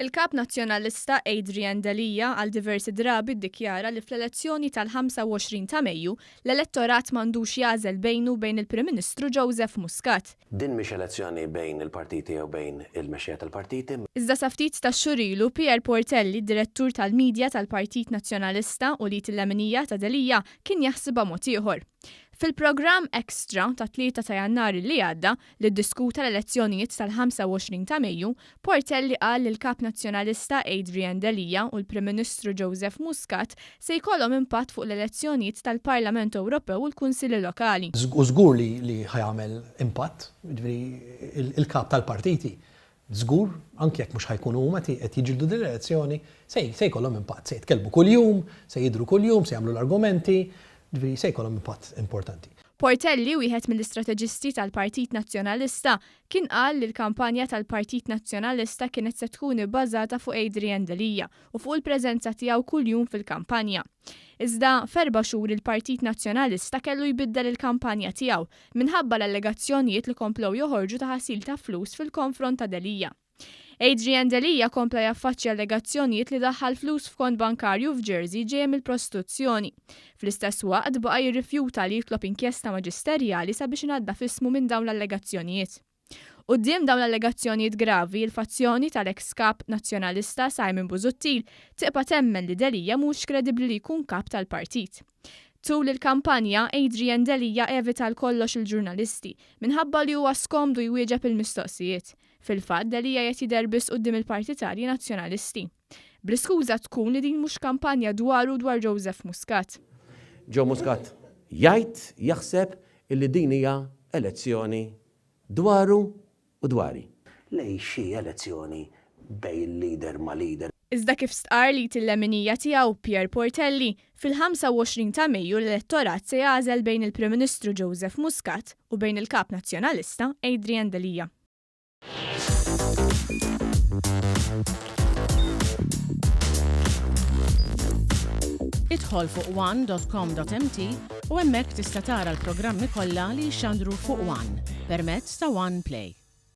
Il-kap nazzjonalista Adrian Dalija għal diversi drabi ddikjara li fl-elezzjoni tal-25 ta' Mejju l-elettorat m'għandux jażel bejnu bejn il-Prim Ministru Joseph Muscat. Din mhix elezzjoni bejn il-partiti jew bejn il-mexxija tal-partiti. Iżda sa ftit ta' xurilu Pierre Portelli, direttur tal-Midja tal-Partit Nazzjonalista u li t-lemenija ta' Dalija kien jaħsibha mod ieħor. Fil-programm Extra ta' 3 ta' Jannar li għadda li ddiskuta l-elezzjonijiet tal-25 ta' Mejju, Portelli qal li l-kap nazzjonalista Adrian Dalija u l-Prim Ministru Joseph Muscat se jkollhom impatt fuq l-elezzjonijiet tal-Parlament Ewropew u l-Kunsilli Lokali. U żgur li ħajamel impatt, il-kap tal-partiti. Żgur, anke jekk mhux ħajkunu huma qed jiġildu din l-elezzjoni, se jkollhom impatt, se jitkellmu kuljum, se jidhru kuljum, se jagħmlu l-argumenti. Se jkollhom impatt importanti. Portelli, wieħed mill-istrateġisti tal-Partit Nazzjonalista, kien qal li l-kampanja tal-Partit Nazzjonalista kienet se tkun ibbażata fuq Adrian Dalija u fuq il-preżenza tiegħu kuljum fil-kampanja. Iżda f'4 xhur il-Partit Nazzjonalista kellu jbiddel il-kampanja tiegħu minħabba l-allegazzjonijiet li komplew joħorġu ta' ħasil ta' flus fil-konfront ta' Dalija. Adrian Dalija kompla jaffaċċja allegazzjonijiet li daħħal flus f'kont bankarju f'Jersey ġej mill-prostituzzjoni. Fl-istess waqt baqa' jirrifjuta li jitlob inkjesta maġisterjali sabiex inaddaf ismu minn dawn l-allegazzjonijiet. Quddiem dawn l-allegazzjonijiet gravi, il-fazzjoni tal-ex kap nazzjonalista Simon Busuttil tibqa' temmen li Dalija mhux kredibbli li jkun kap tal-partit. Tul il-kampanja, Adrian Dalija evita l-kollox il-ġurnalisti minħabba li huwa skomdu jwieġeb il-mistoqsijiet. Fil-fatt Dalija qed jiderbis quddiem il-partitarji nazzjonalisti. Bl-iskuża tkun li din mhux kampanja dwaru dwar Joseph Muscat. Joe Muscat jgħid jaħseb illi din hija elezzjoni dwaru u dwari. Lej xi elezzjoni bejn leader ma' leader. Iżda kif stqar li t-lemenija tiegħu Pierre Portelli, fil-25 ta' Mejju l-elettorat se jagħżel bejn il-Prim Ministru Joseph Muscat u bejn il-kap nazzjonalista Adrian Dalija. Idħol fuq one.com.mt u hemmhekk tista' tara l-programmi kollha li jxandru fuq One permezz ta' One Play.